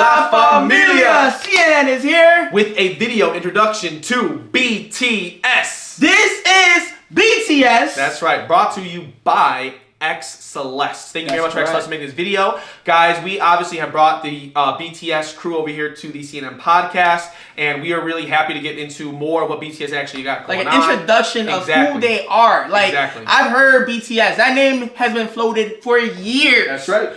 La Familia! CNN is here with a video introduction to BTS. This is BTS. That's right, brought to you by X Celeste. Thank you very much for X Celeste for making this video. Guys, we obviously have brought the BTS crew over here to the CNN podcast, and we are really happy to get into more of what BTS actually got going on. Like an introduction of who they are. Like, I've heard BTS. That name has been floated for years. That's right.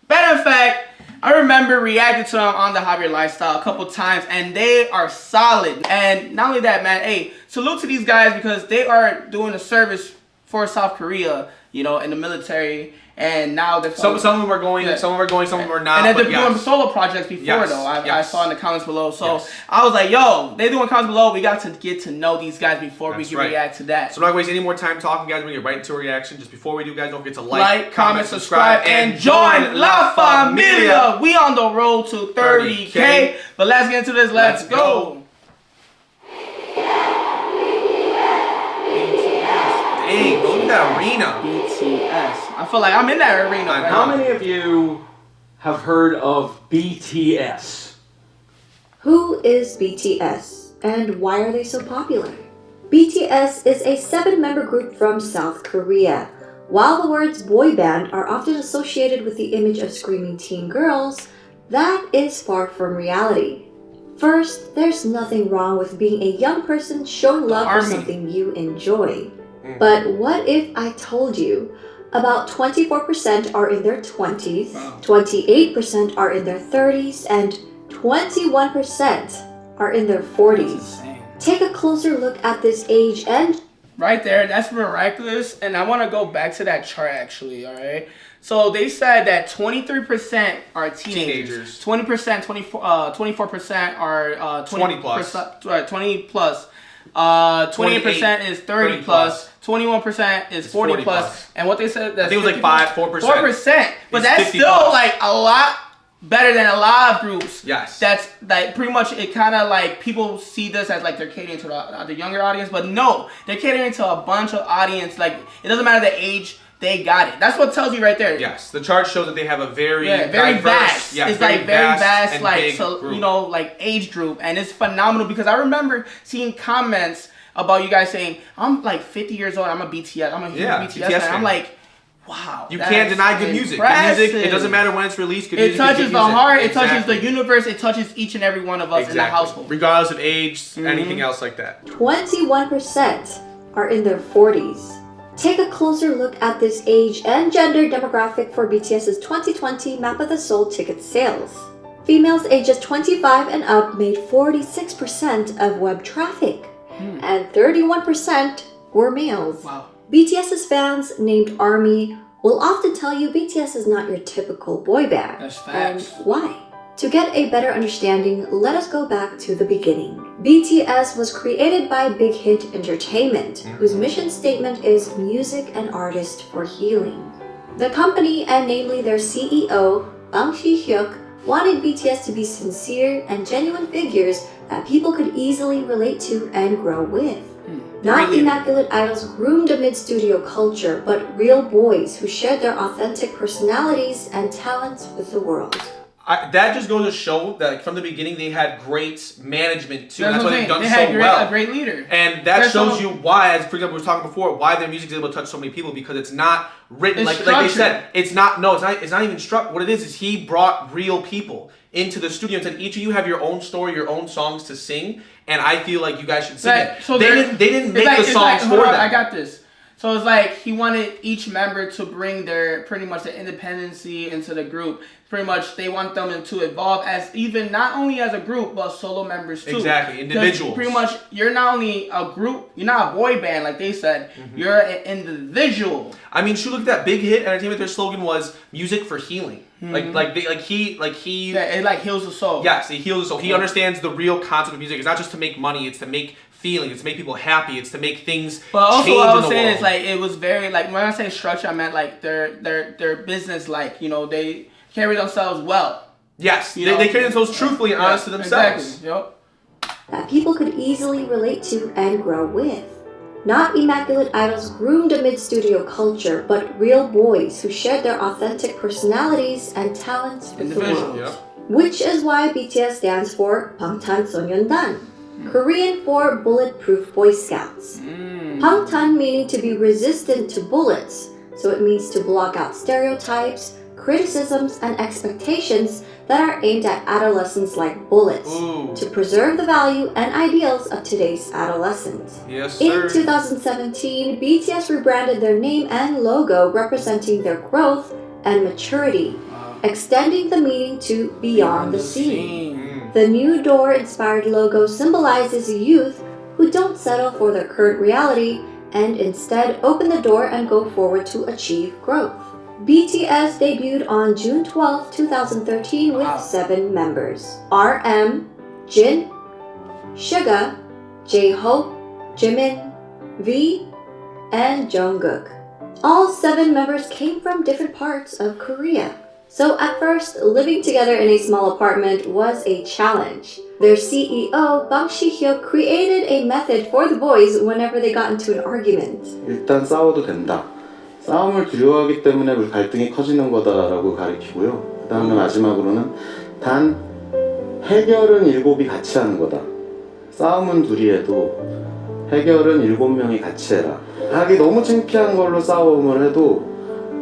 Matter of fact, I remember reacting to them on the Javier Lifestyle a couple times, and they are solid. And not only that, man, hey, salute to these guys because they are doing a service for South Korea, you know, in the military. And now they're some of them are going, some of them are going, some of them are not. And then they're doing solo projects before, though. I saw in the comments below. So I was like, yo, they doing comments below. We got to get to know these guys before we can react to that. So I'm not going to waste any more time talking, guys. We're going to get right into a reaction. Just before we do, guys, don't forget to like, comment, subscribe, and join La Familia. We on the road to 30K. But let's get into this. Let's go. Dang, look at that arena. BTS. I feel like I'm in that arena. Right? How many of you have heard of BTS? Who is BTS and why are they so popular? BTS is a 7-member group from South Korea. While the words boy band are often associated with the image of screaming teen girls, that is far from reality. First, there's nothing wrong with being a young person showing love for something you enjoy. But what if I told you about 24% are in their 20s, 28% are in their 30s, and 21% are in their 40s? Take a closer look at this age and... Right there, that's miraculous. And I want to go back to that chart actually, all right? So they said that 23% are teenagers. 20%, 24% are 20 plus. 20 plus. 28% is 30 plus. 21% is 40 plus. And what they said, I think it was like 4%. 4%. But that's still like a lot better than a lot of groups. Yes. That's like pretty much, it kind of like people see this as like they're catering to the younger audience, but no, they're catering to a bunch of audience. Like, it doesn't matter the age, they got it. That's what tells you right there. Yes, the chart shows that they have a very very vast. Yeah, it's like very vast, like group. you know, like age group, and it's phenomenal because I remember seeing comments about you guys saying, "I'm like 50 years old. I'm a BTS. I'm a huge BTS fan." I'm like, wow. You can't deny good music. Good music. It doesn't matter when it's released. Good music. It touches the heart. It touches the universe. It touches each and every one of us in the household, regardless of age, anything else like that. 21% are in their 40s. Take a closer look at this age and gender demographic for BTS's 2020 Map of the Soul ticket sales. Females ages 25 and up made 46% of web traffic, and 31% were males. Wow. BTS's fans, named ARMY, will often tell you BTS is not your typical boy band. That's facts. And why? To get a better understanding, let us go back to the beginning. BTS was created by Big Hit Entertainment, whose mission statement is music and artist for healing. The company, and namely their CEO, Bang Si-hyuk, wanted BTS to be sincere and genuine figures that people could easily relate to and grow with. Not immaculate idols groomed amid studio culture, but real boys who shared their authentic personalities and talents with the world. That just goes to show that like, from the beginning they had great management too. That's why they've done so well. A great leader, and that shows you why, as for example we were talking before, why their music is able to touch so many people because it's not written like they said. It's not even struck. What it is he brought real people into the studio and said each of you have your own story, your own songs to sing, and I feel like you guys should sing it. So they didn't make the songs for them. I got this. So it's like he wanted each member to bring their pretty much the independency into the group. Pretty much they want them to evolve as even not only as a group but solo members too. Exactly, individuals. Pretty much you're not only a group, you're not a boy band like they said. You're an individual. I mean, look at that Big Hit Entertainment. Their slogan was "Music for Healing." He it like heals the soul. Yes, he heals the soul. He understands the real concept of music. It's not just to make money. It's to make feeling. It's to make people happy. It's to make things. But also, change what I was in the saying world. is like it was very like when I say structure, I meant like their business. Like, you know, they carry themselves well. Yes, they carry themselves truthfully and honest to themselves. Exactly. Yep. That people could easily relate to and grow with. Not immaculate idols groomed amid studio culture, but real boys who shared their authentic personalities and talents with the world. which is why BTS stands for 방탄소년단, Korean for Bulletproof Boy Scouts. 방탄 meaning to be resistant to bullets, so it means to block out stereotypes, criticisms, and expectations that are aimed at adolescents like bullets, to preserve the value and ideals of today's adolescents. Yes, sir. In 2017, BTS rebranded their name and logo representing their growth and maturity, extending the meaning to Beyond the Scene. The new door-inspired logo symbolizes youth who don't settle for their current reality and instead open the door and go forward to achieve growth. BTS debuted on June 12, 2013 with 7 members: RM, Jin, Suga, J-Hope, Jimin, V, and Jungkook. All 7 members came from different parts of Korea. So at first, living together in a small apartment was a challenge. Their CEO, Bang Si-hyuk, created a method for the boys whenever they got into an argument. 일단 싸워도 된다. 싸움을 두려워하기 때문에 우리 갈등이 커지는 거다라고 가르치고요. 그 다음에 마지막으로는 단 해결은 7이 같이 하는 거다. 싸움은 둘이 해도 해결은 7명이 같이 해라. 하기 너무 창피한 걸로 싸움을 해도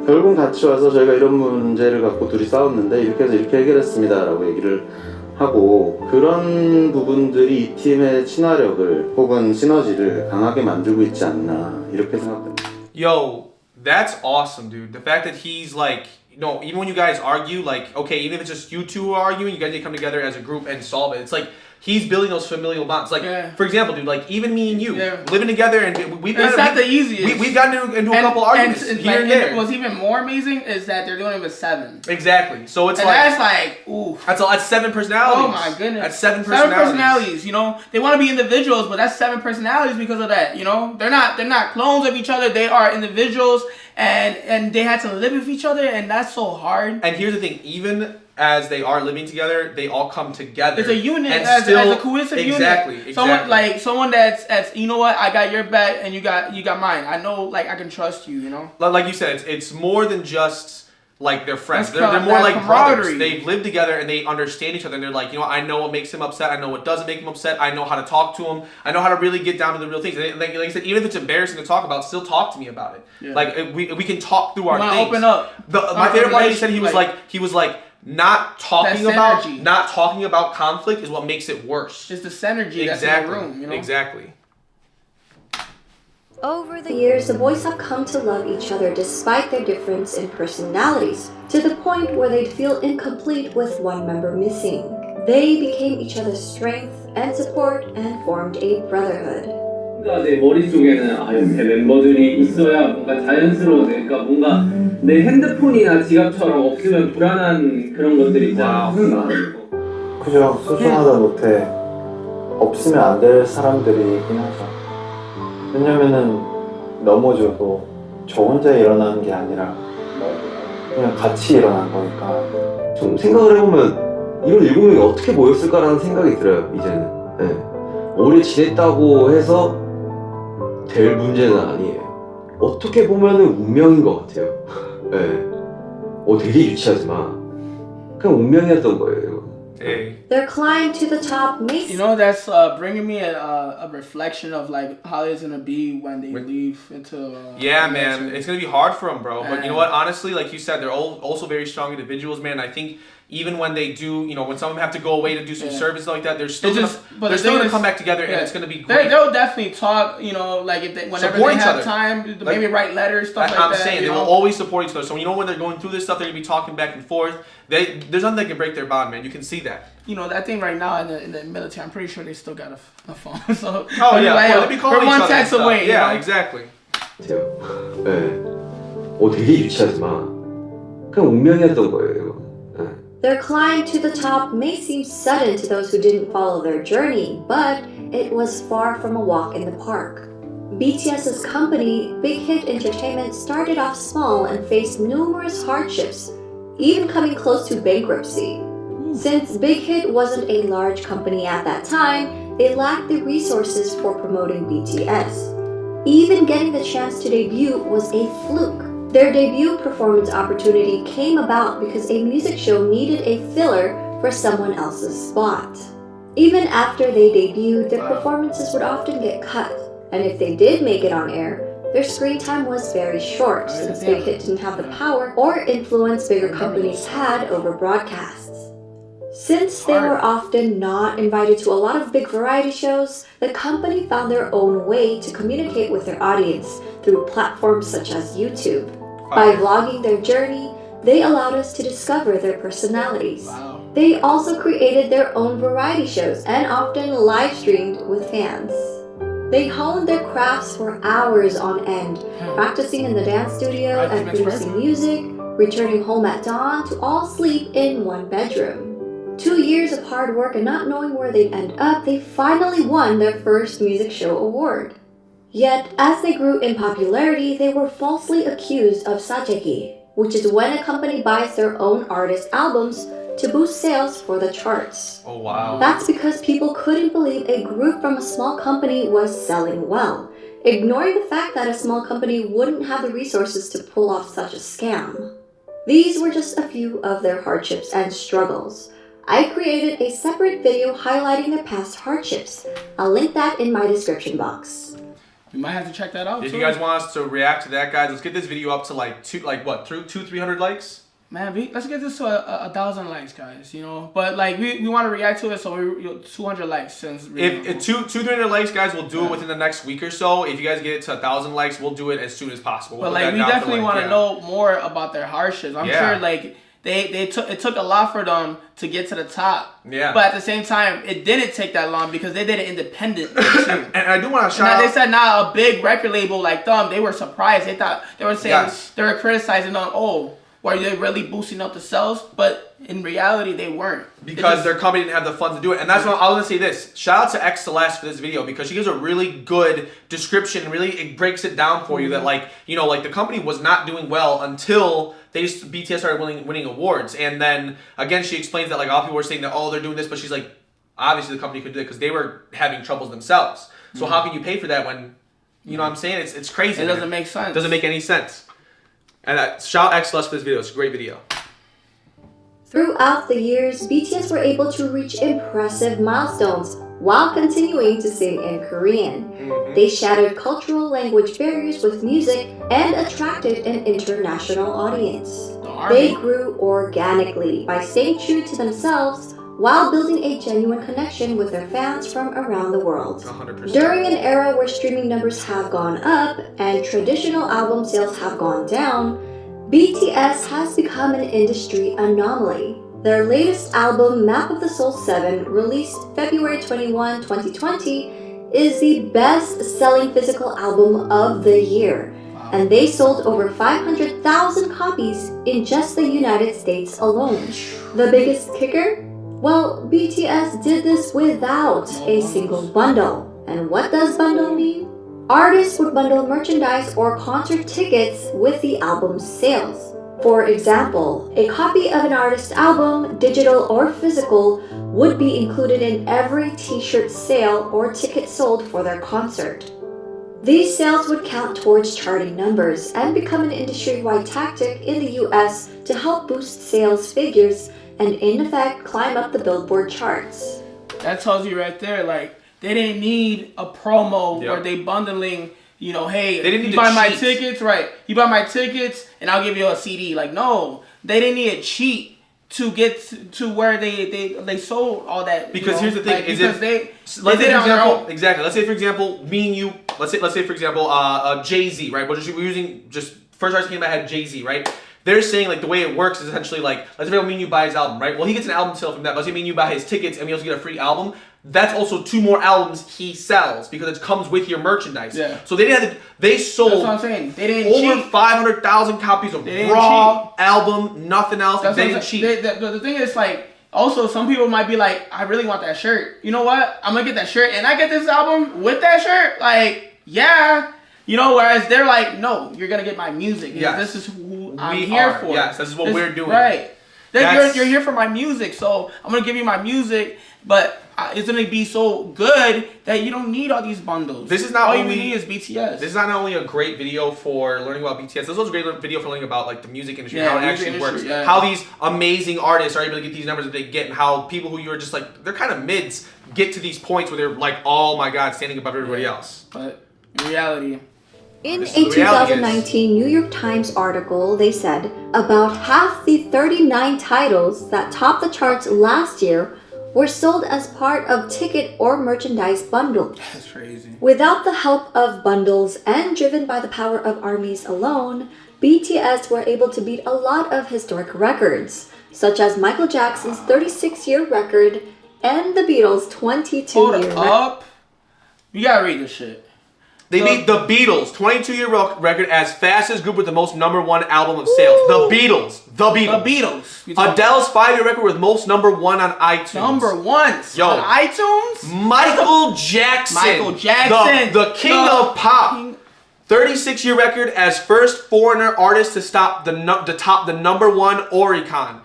결국 같이 와서 저희가 이런 문제를 갖고 둘이 싸웠는데 이렇게 해서 이렇게 해결했습니다 라고 얘기를 하고, 그런 부분들이 이 팀의 친화력을 혹은 시너지를 강하게 만들고 있지 않나 이렇게 생각됩니다. Yo, that's awesome, dude. The fact that he's like, you know, even when you guys argue, like, okay, even if it's just you two who are arguing, you guys need to come together as a group and solve it. It's like he's building those familial bonds. Like, for example, dude, like even me and you living together, and we've it's not the easiest. We've gotten into a couple arguments here and there. What's even more amazing is that they're doing it with 7. Exactly. So it's and like that's like, ooh. That's 7 personalities. Oh my goodness. That's 7 personalities. 7 personalities. You know, they want to be individuals, but that's 7 personalities because of that. You know, they're not clones of each other. They are individuals, and they had to live with each other, and that's so hard. And here's the thing, even as they are living together, they all come together. It's a unit, and as still, a cohesive unit. Exactly. Someone that's you know what, I got your back and you got mine. I know, like, I can trust you. You know. Like you said, it's more than just like they're friends. That's They're more like brothers. camaraderie. They've lived together and they understand each other. And they're like, you know, I know what makes him upset. I know what doesn't make him upset. I know how to talk to him. I know how to really get down to the real things. And like I said, even if it's embarrassing to talk about, still talk to me about it. Yeah. Like we can talk through our things. Open up. My favorite part, he said he was like. Not talking about conflict is what makes it worse. It's the synergy that's in the room, you know? Exactly. Over the years, the boys have come to love each other despite their difference in personalities, to the point where they'd feel incomplete with one member missing. They became each other's strength and support and formed a brotherhood. 내 머릿속에는 제 멤버들이 있어야 뭔가 자연스러워져. 그러니까 뭔가 내 핸드폰이나 지갑처럼 없으면 불안한 그런 것들이 있잖아. 그죠. 소중하다 못해 없으면 안 될 사람들이긴 하죠. 왜냐면은 넘어져도 저 혼자 일어나는 게 아니라 그냥 같이 일어난 거니까. 좀 생각을 해보면 이런 7명이 어떻게 모였을까라는 생각이 들어요. 이제는. 네. 오래 지냈다고 해서 될 문제는 아니에요. 어떻게 보면은 운명인 것 같아요. 네. 되게 유치하지만 그냥 운명이었던 거예요. Their climb to the top makes... You know, that's bringing me a reflection of like how it's gonna be when they leave into... yeah, man. It's gonna be hard for them, bro. But you know what? Honestly, like you said, they're all also very strong individuals, man. I think even when they do, you know, when some of them have to go away to do some service like that, they're still gonna come back together, and it's gonna be great. They'll definitely talk, you know, like whenever they have time, maybe write letters, stuff like that. I'm saying they will always support each other. So you know when they're going through this stuff, they're gonna be talking back and forth. There's nothing that can break their bond, man. You can see that. You know, that thing right now in the military, I'm pretty sure they still got a phone. So they'll be calling each other. one text away. Yeah, you know? exactly. 네. 되게 유치하지만 그냥 운명이었던 거예요. Their climb to the top may seem sudden to those who didn't follow their journey, but it was far from a walk in the park. BTS's company, Big Hit Entertainment, started off small and faced numerous hardships, even coming close to bankruptcy. Since Big Hit wasn't a large company at that time, they lacked the resources for promoting BTS. Even getting the chance to debut was a fluke. Their debut performance opportunity came about because a music show needed a filler for someone else's spot. Even after they debuted, their performances would often get cut, and if they did make it on air, their screen time was very short since Big Hit didn't have the power or influence bigger companies had over broadcasts. Since they were often not invited to a lot of big variety shows, the company found their own way to communicate with their audience through platforms such as YouTube. By vlogging their journey, they allowed us to discover their personalities. They also created their own variety shows and often live streamed with fans. They honed their crafts for hours on end, practicing in the dance studio and producing music, returning home at dawn to all sleep in one bedroom. 2 years of hard work and not knowing where they'd end up, they finally won their first music show award. Yet, as they grew in popularity, they were falsely accused of sajegi, which is when a company buys their own artist albums to boost sales for the charts. Oh wow. That's because people couldn't believe a group from a small company was selling well, ignoring the fact that a small company wouldn't have the resources to pull off such a scam. These were just a few of their hardships and struggles. I created a separate video highlighting their past hardships. I'll link that in my description box. You might have to check that out. If you guys want us to react to that, guys, let's get this video up to like 300 likes. Man, let's get this to 1,000 likes, guys. You know, but like we want to react to it, so we 200 likes since. If 300 likes, guys, we'll do it within the next week or so. If you guys get it to 1,000 likes, we'll do it as soon as possible. But like we definitely want to know more about their hardships. I'm sure like it took a lot for them to get to the top. Yeah. But at the same time, it didn't take that long because they did it independently too. And I do want to shout out. They said now a big record label like them, they were surprised. They were saying they were criticizing them. Oh, were they really boosting up the sales? But in reality, they weren't. Because their company didn't have the funds to do it. And that's what I was going to say this. Shout out to X Celeste for this video because she gives a really good description and really it breaks it down for you that like, you know, like the company was not doing well until BTS started winning awards. And then again, she explains that like all people were saying that, oh, they're doing this, but she's like, obviously the company could do it because they were having troubles themselves. So how can you pay for that when, you know what I'm saying? It's crazy. It doesn't make sense. It doesn't make any sense. And shout out X Celeste for this video. It's a great video. Throughout the years, BTS were able to reach impressive milestones while continuing to sing in Korean. They shattered cultural language barriers with music and attracted an international audience. They grew organically by staying true to themselves while building a genuine connection with their fans from around the world. 100%. During an era where streaming numbers have gone up and traditional album sales have gone down, BTS has become an industry anomaly. Their latest album, Map of the Soul 7, released February 21, 2020, is the best-selling physical album of the year, and they sold over 500,000 copies in just the United States alone. The biggest kicker? Well, BTS did this without a single bundle. And what does bundle mean? Artists would bundle merchandise or concert tickets with the album's sales. For example, a copy of an artist's album, digital or physical, would be included in every t-shirt sale or ticket sold for their concert. These sales would count towards charting numbers and become an industry-wide tactic in the US to help boost sales figures and in effect climb up the Billboard charts. That tells you right there, like, they didn't need a promo where they bundling, you know, hey, they didn't need you buy my cheat. tickets, right? You buy my tickets and I'll give you a CD. Like, no, they didn't need a cheat to get to where they sold all that. Because here's the thing, like, is because if they did it on their own. Exactly. Let's say for example, me and you. Let's say for example, Jay-Z, right? We're using just first artist came I had Jay-Z, right? They're saying like the way it works is essentially like, let's say me and you buy his album, right? Well, he gets an album sale from that. Let's say me and you buy his tickets and we also get a free album. That's also 2 more albums he sells because it comes with your merchandise. Yeah. So they sold. That's what I'm saying. They didn't over 500,000 copies of raw album, nothing else. They didn't cheat. The thing is like, also some people might be like, I really want that shirt. You know what? I'm gonna get that shirt and I get this album with that shirt. Like, yeah. You know, whereas they're like, no, you're gonna get my music. Yes. This is who I'm here for. Yes, this is what we're doing. Right. You're here for my music, so I'm gonna give you my music, but it's gonna be so good that you don't need all these bundles. This is not all only you need is BTS. This is not only a great video for learning about BTS. This is also a great video for learning about like the music industry, how it actually works, how these amazing artists are able to get these numbers that they get, and how people who you're just like they're kind of mids get to these points where they're like, oh my god, standing above everybody else. But in reality. In a 2019 New York Times article, they said about half the 39 titles that topped the charts last year were sold as part of ticket or merchandise bundles. That's crazy. Without the help of bundles and driven by the power of armies alone, BTS were able to beat a lot of historic records, such as Michael Jackson's 36-year record and the Beatles' 22-year record. You gotta read this shit. They beat the Beatles' 22-year record as fastest group with the most #1 album of sales. The Beatles. Adele's 5-year record with most #1 on iTunes. #1 on iTunes? Michael Jackson. The king of pop. 36-year record as first foreigner artist to top the #1 Oricon.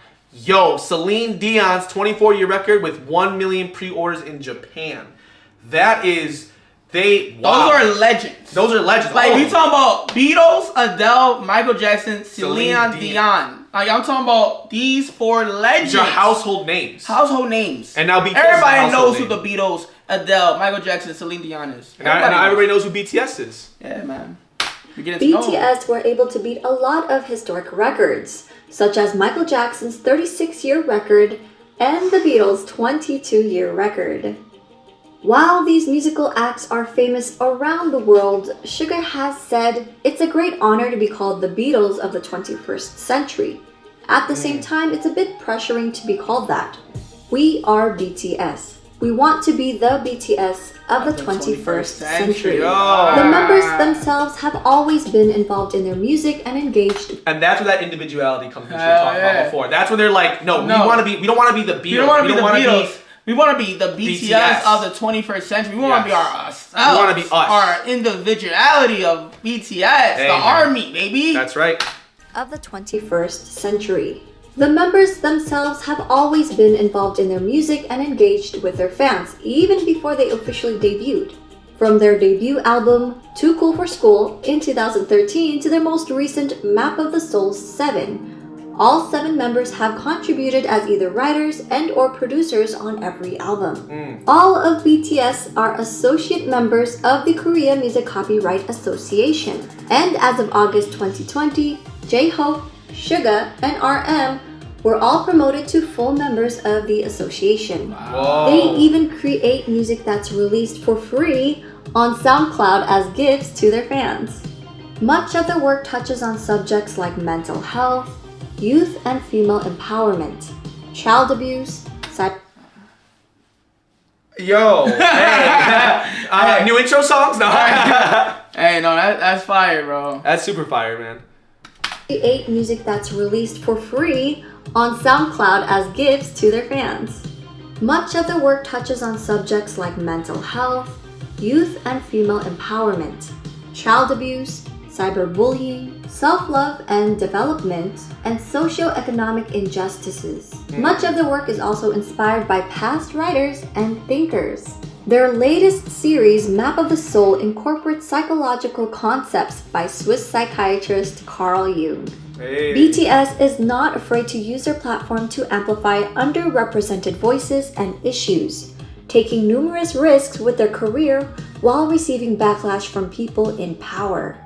Celine Dion's 24-year record with 1 million pre-orders in Japan. That is... Those are legends. Like we talking about Beatles, Adele, Michael Jackson, Celine Dion. Like I'm talking about these 4 legends. These are household names. And now BTS everybody knows who the Beatles, Adele, Michael Jackson, Celine Dion is. And now everybody knows who BTS is. Yeah, man. BTS were able to beat a lot of historic records, such as Michael Jackson's 36-year record and the Beatles' 22-year record. While these musical acts are famous around the world, Suga has said it's a great honor to be called the Beatles of the 21st century. At the same time, it's a bit pressuring to be called that. We are BTS. We want to be the BTS of the 21st century. The members themselves have always been involved in their music and engaged. And that's where that individuality comes in, which we talked about before. That's when they're like, we don't want to be the Beatles. We don't want to be the Beatles. We want to be the BTS of the 21st century. We want to be ourselves. We want to be us. Our individuality of BTS, the army, baby. That's right. Of the 21st century. The members themselves have always been involved in their music and engaged with their fans, even before they officially debuted. From their debut album, Too Cool for School, in 2013 to their most recent Map of the Soul 7, all 7 members have contributed as either writers and or producers on every album. All of BTS are associate members of the Korea Music Copyright Association. And as of August 2020, J-Hope, Suga, and RM were all promoted to full members of the association. Wow. They even create music that's released for free on SoundCloud as gifts to their fans. Much of their work touches on subjects like mental health, youth and female empowerment, child abuse, new intro songs? No. Hey, no, that's fire, bro. That's super fire, man. Create music that's released for free on SoundCloud as gifts to their fans. Much of their work touches on subjects like mental health, youth and female empowerment, child abuse, cyberbullying, self-love and development, and socio-economic injustices. Much of the work is also inspired by past writers and thinkers. Their latest series, Map of the Soul, incorporates psychological concepts by Swiss psychiatrist Carl Jung. BTS is not afraid to use their platform to amplify underrepresented voices and issues, taking numerous risks with their career while receiving backlash from people in power.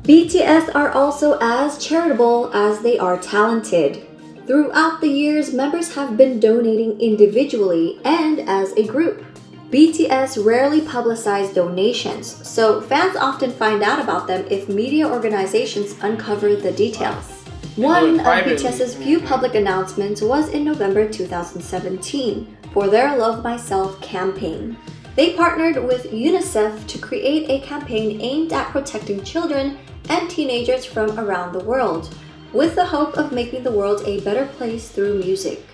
BTS are also as charitable as they are talented. Throughout the years, members have been donating individually and as a group. BTS rarely publicize donations, so fans often find out about them if media organizations uncover the details. One of BTS's few public announcements was in November 2017 for their Love Myself campaign. They partnered with UNICEF to create a campaign aimed at protecting children and teenagers from around the world, with the hope of making the world a better place through music.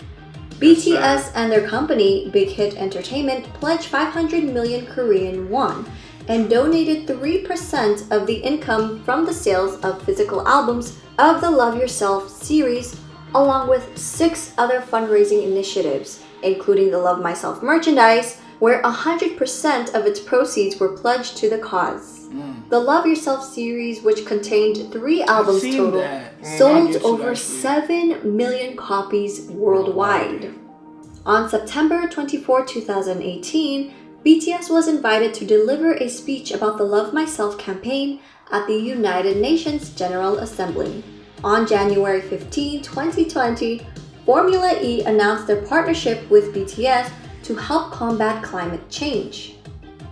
BTS and their company, Big Hit Entertainment, pledged 500 million Korean won and donated 3% of the income from the sales of physical albums of the Love Yourself series along with 6 other fundraising initiatives, including the Love Myself merchandise, where 100% of its proceeds were pledged to the cause. The Love Yourself series, which contained 3 albums total, sold over 7 million copies worldwide. On September 24, 2018, BTS was invited to deliver a speech about the Love Myself campaign at the United Nations General Assembly. On January 15, 2020, Formula E announced their partnership with BTS to help combat climate change.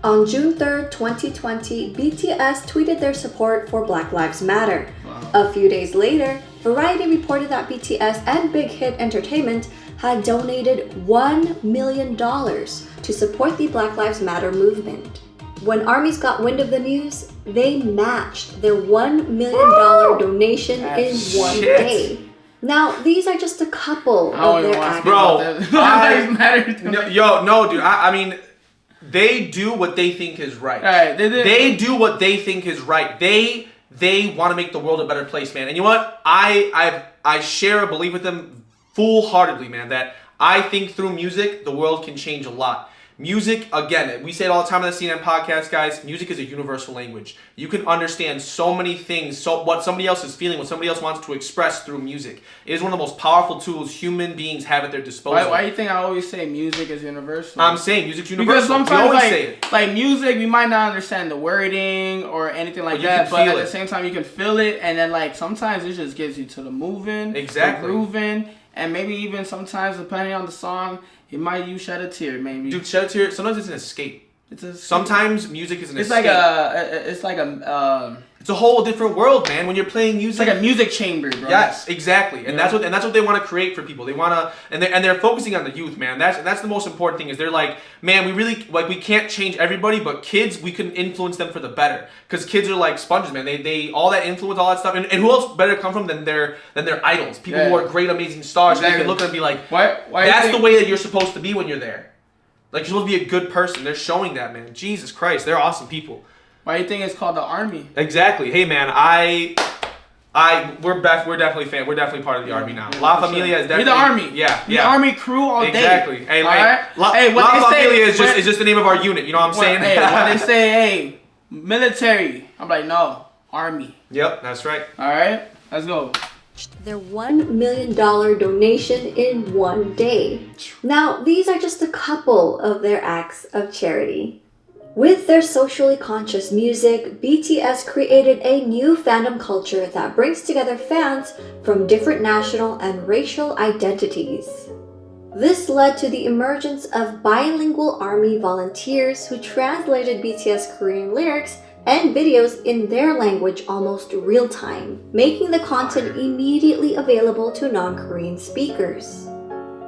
On June 3, 2020, BTS tweeted their support for Black Lives Matter. A few days later, Variety reported that BTS and Big Hit Entertainment had donated $1 million to support the Black Lives Matter movement. When ARMYs got wind of the news, they matched their $1 million donation in one day. Now, these are just a couple of their acts. I mean, they do what they think is right. Right, they do what they think is right. They want to make the world a better place, man. And you know what? I share a belief with them full-heartedly, man, that I think through music, the world can change a lot. Music, again, we say it all the time on the CNN podcast, guys, music is a universal language. You can understand so many things, what somebody else is feeling, what somebody else wants to express through music. It is one of the most powerful tools human beings have at their disposal. Why do you think I always say music is universal? I'm saying music's universal. Because sometimes, say it. like music, we might not understand the wording or anything like that, but at the same time, you can feel it, and then like sometimes it just gets you to the moving, exactly, the grooving, and maybe even sometimes, depending on the song, it might you shed a tear, maybe. Dude, shed a tear. Sometimes it's an escape. Sometimes music is an escape. It's a whole different world, man. When you're playing music, it's like a music chamber, bro. Yes, exactly, and that's what they want to create for people. They want to, and they're focusing on the youth, man. That's the most important thing. Is they're like, man, we can't change everybody, but kids, we can influence them for the better. Because kids are like sponges, man. They all that influence, all that stuff, and who else better come from than their idols? People who are great, amazing stars. Exactly. They can look at them and be like, why that's the way that you're supposed to be when you're there. Like, you're supposed to be a good person. They're showing that, man. Jesus Christ, they're awesome people. Why do you think it's called the Army? Exactly. Hey, man, we're definitely part of the Army now. La Familia is definitely. We're the Army. Yeah. The Army crew all day. Exactly. Hey, right? La Familia is just the name of our unit. You know what I'm saying? Hey, when they say, hey, military, I'm like, no, Army. Yep, that's right. All right, let's go. Their $1 million donation in one day. Now, these are just a couple of their acts of charity. With their socially conscious music, BTS created a new fandom culture that brings together fans from different national and racial identities. This led to the emergence of bilingual ARMY volunteers who translated BTS Korean lyrics and videos in their language almost real time, making the content immediately available to non-Korean speakers.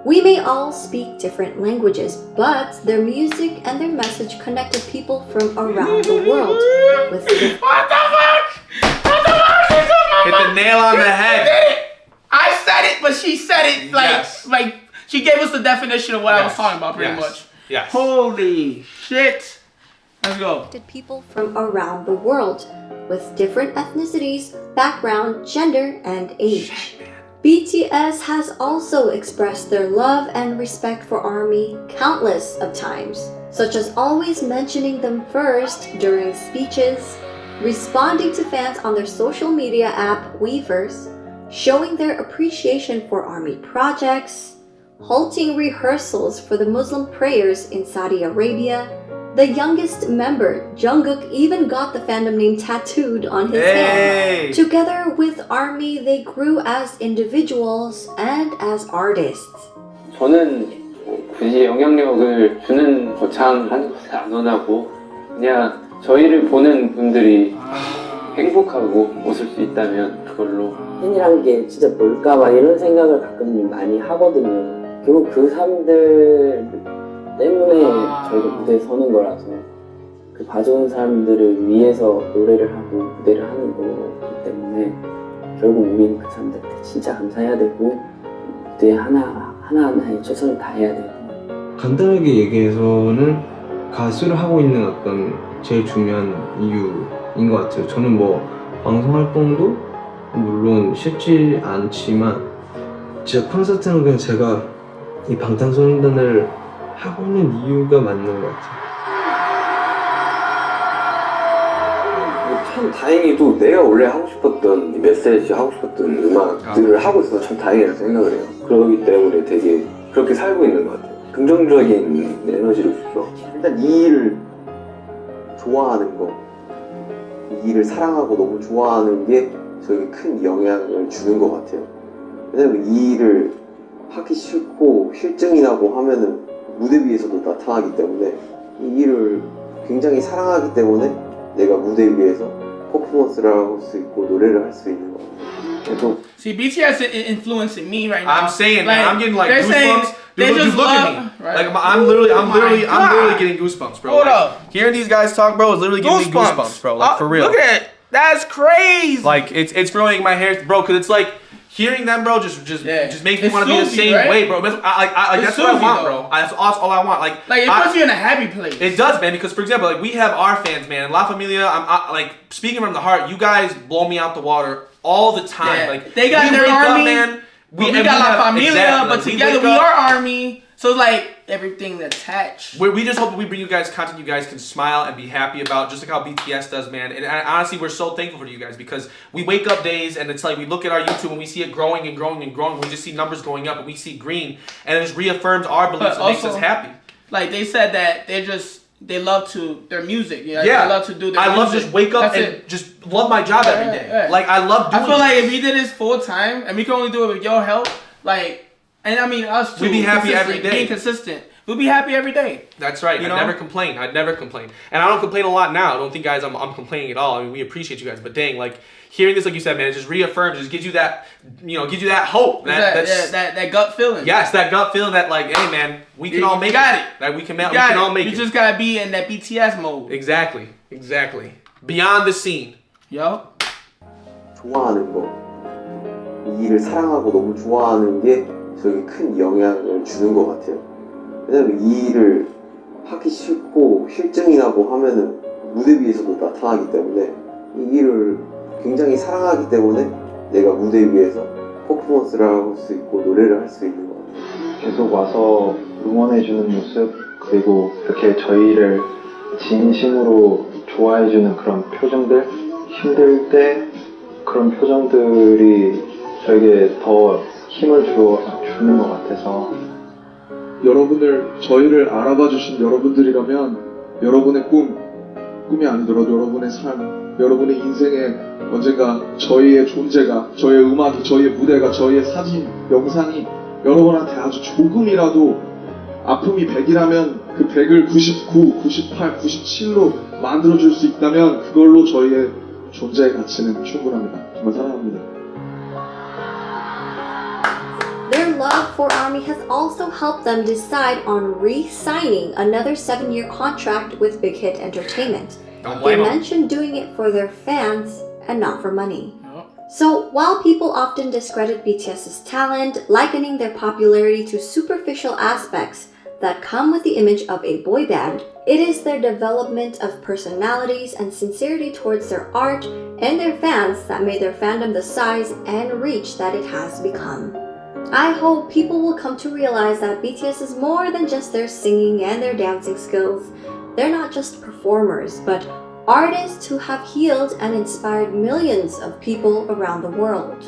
We may all speak different languages, but their music and their message connected people from around the world. What the fuck? Hit the nail on the head. I said it, but she said it like she gave us the definition of what I was talking about pretty much. Yes. Holy shit. Let's go. People from around the world with different ethnicities, background, gender, and age. BTS has also expressed their love and respect for ARMY countless of times, such as always mentioning them first during speeches, responding to fans on their social media app Weverse, showing their appreciation for ARMY projects, halting rehearsals for the Muslim prayers in Saudi Arabia. The youngest member, Jungkook, even got the fandom name tattooed on his hand. Together with ARMY, they grew as individuals and as artists. 저는 굳이 영향력을 주는 거창 한 곳에 안 원하고 그냥 저희를 보는 분들이 행복하고 웃을 수 있다면 그걸로. 팬이란 게 진짜 뭘까 막 이런 생각을 가끔 많이 하거든요. 결국 그 사람들 때문에 저희가 무대에 서는 거라서 그 봐주는 사람들을 위해서 노래를 하고 무대를 하는 거기 때문에 결국 우리는 그 사람들한테 진짜 감사해야 되고 무대 하나하나에 최선을 다해야 되고. 간단하게 얘기해서는 가수를 하고 있는 어떤 제일 중요한 이유인 것 같아요. 저는 뭐 방송 활동도 물론 쉽지 않지만 진짜 콘서트는 그냥 제가 이 방탄소년단을 하고 있는 이유가 맞는 것 같아요. 참 다행히도 내가 원래 하고 싶었던 메시지 하고 싶었던 음악들을 하고 있어서 참 다행이라고 생각을 해요. 그러기 때문에 되게 그렇게 살고 있는 것 같아요. 긍정적인 에너지를 주죠. 일단 이 일을 좋아하는 거, 이 일을 사랑하고 너무 좋아하는 게 저에게 큰 영향을 주는 것 같아요. 왜냐면 이 일을 하기 싫고 실증이 나고 하면은 무대 위에서도 나타나기 때문에 이 일을 굉장히 사랑하기 때문에 내가 무대 위에서 퍼포먼스를 할 수 있고 노래를 할 수 있는 것 같아요. 그래서 See, BTS is influencing me right now. I'm saying, man, I'm getting like they're saying goosebumps. they Dude, just look at love- me. right. Like I'm literally God. getting goosebumps, bro. Hold like, up. Hearing these guys talk, bro, is literally giving me goosebumps, bro. Like for real. Look at it. That's crazy. Like it's throwing my hair, bro. Cause it's like hearing them, bro, just makes me It's want to be the soothing, same right? way, bro. That's It's that's what I soothing, want, though. bro. That's all I want. Like it puts you in a happy place. It does, man. Because for example, like we have our fans, man. La Familia. Like speaking from the heart. You guys blow me out the water all the time. Yeah. Like They got we their wake up, army, man. We got La Familia, exactly, but like, together wake we up- are army. So it's like everything attached. We just hope that we bring you guys content you guys can smile and be happy about, just like how BTS does, man. And honestly, we're so thankful for you guys because we wake up days and it's like we look at our YouTube and we see it growing and growing and growing. We just see numbers going up and we see green, and it just reaffirms our beliefs and makes us happy. Like they said that they love their music. Yeah. Yeah. They love to do their I music. love to just wake up That's and it. just love my job every day. Yeah. Like I love doing I feel it. like if we did this full time and we can only do it with your help, like, and I mean us too. We'd be happy every consistent, day. Being consistent. We'll be happy every day. That's right. You I'd know? never complain. I'd never complain. And I don't complain a lot now. I don't think, guys, I'm complaining at all. I mean, we appreciate you guys. But dang, like, hearing this, like you said, man, it just reaffirms, just gives you that, gives you that hope. That gut feeling. Yes, that gut feeling that, like, hey, man, we can all make it. Like, we can all make it. You just gotta be in that BTS mode. Exactly. Beyond the scene. Yo. 좋아하는 거, 이 일을 사랑하고 너무 좋아하는 게 저에게 큰 영향을 주는 것 같아요. 왜냐면 이 일을 하기 싫고 실증이 나고 하면은 무대 위에서도 나타나기 때문에 이 일을 굉장히 사랑하기 때문에 내가 무대 위에서 퍼포먼스를 할 수 있고 노래를 할 수 있는 것 같아요. 계속 와서 응원해주는 모습, 그리고 이렇게 저희를 진심으로 좋아해주는 그런 표정들, 힘들 때 그런 표정들이 저에게 더 힘을 주는 것 같아서 저희를 알아봐 주신 여러분들이라면 여러분의 꿈이 아니더라도 여러분의 삶, 여러분의 인생에 언젠가 저희의 존재가, 저희의 음악이, 저희의 무대가, 저희의 사진, 영상이 여러분한테 아주 조금이라도 아픔이 100이라면 그 100을 99, 98, 97로 만들어줄 수 있다면 그걸로 저희의 존재의 가치는 충분합니다. 정말 사랑합니다. Their love for ARMY has also helped them decide on re-signing another 7-year contract with Big Hit Entertainment. They mentioned doing it for their fans and not for money. So while people often discredit BTS's talent, likening their popularity to superficial aspects that come with the image of a boy band, it is their development of personalities and sincerity towards their art and their fans that made their fandom the size and reach that it has become. I hope people will come to realize that BTS is more than just their singing and their dancing skills. They're not just performers, but artists who have healed and inspired millions of people around the world.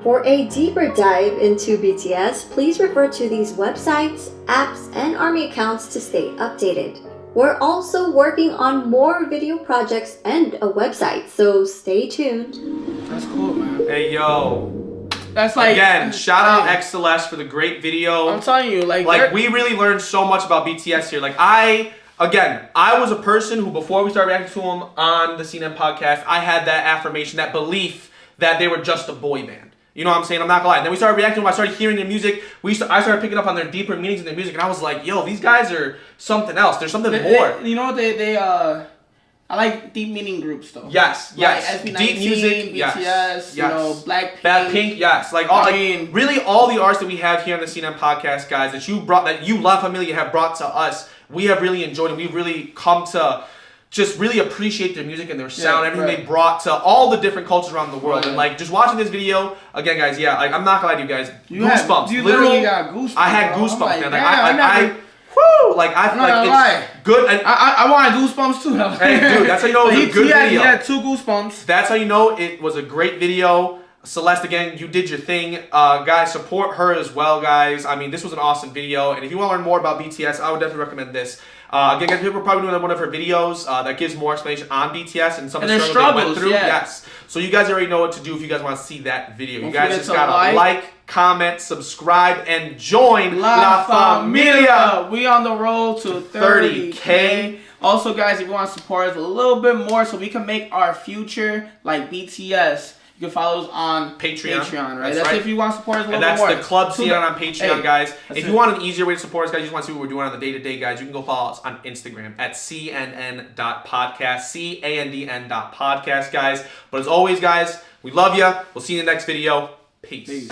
For a deeper dive into BTS, please refer to these websites, apps, and ARMY accounts to stay updated. We're also working on more video projects and a website, so stay tuned. That's cool, man. Hey, yo. That's like again, shout out X Celeste for the great video. I'm telling you, like we really learned so much about BTS here. Like I was a person who before we started reacting to them on the CNN podcast, I had that affirmation, that belief that they were just a boy band. You know what I'm saying? I'm not gonna lie. And then we started reacting to them. I started hearing their music. I started picking up on their deeper meanings in their music, and I was like, yo, these guys are something else. There's something more. You know what I like deep meaning groups though. Yes. Like SB19, deep music, BTS, you know, Blackpink, yes. Like really all the artists that we have here on the CNN podcast, guys, that you La Familia have brought to us, we have really enjoyed and we've really come to just really appreciate their music and their sound, everything they brought to all the different cultures around the world. And like just watching this video again, guys. Yeah, like I'm not gonna lie to you guys. Goosebumps. You literally got goosebumps. I had goosebumps, like, man. It's good. I wanted goosebumps too. Hey, dude, that's how you know it was a good video. He had 2 goosebumps. That's how you know it was a great video. Celeste, again, you did your thing. Guys, support her as well, guys. I mean, this was an awesome video. And if you want to learn more about BTS, I would definitely recommend this. Again, guys, people are probably doing one of her videos that gives more explanation on BTS and some of the struggles they went through. Yes. So you guys already know what to do if you guys want to see that video. You guys just gotta like, comment, subscribe, and join La Familia. We on the road to 30K. Also, guys, if you want to support us a little bit more so we can make our future like BTS, you can follow us on Patreon, right? That's if you want to support us a little bit more. And that's the club scene on Patreon, guys. If you want an easier way to support us, guys, you just want to see what we're doing on the day-to-day, guys, you can go follow us on Instagram at cnn.podcast, CANDN.podcast, guys. But as always, guys, we love you. We'll see you in the next video. Peace.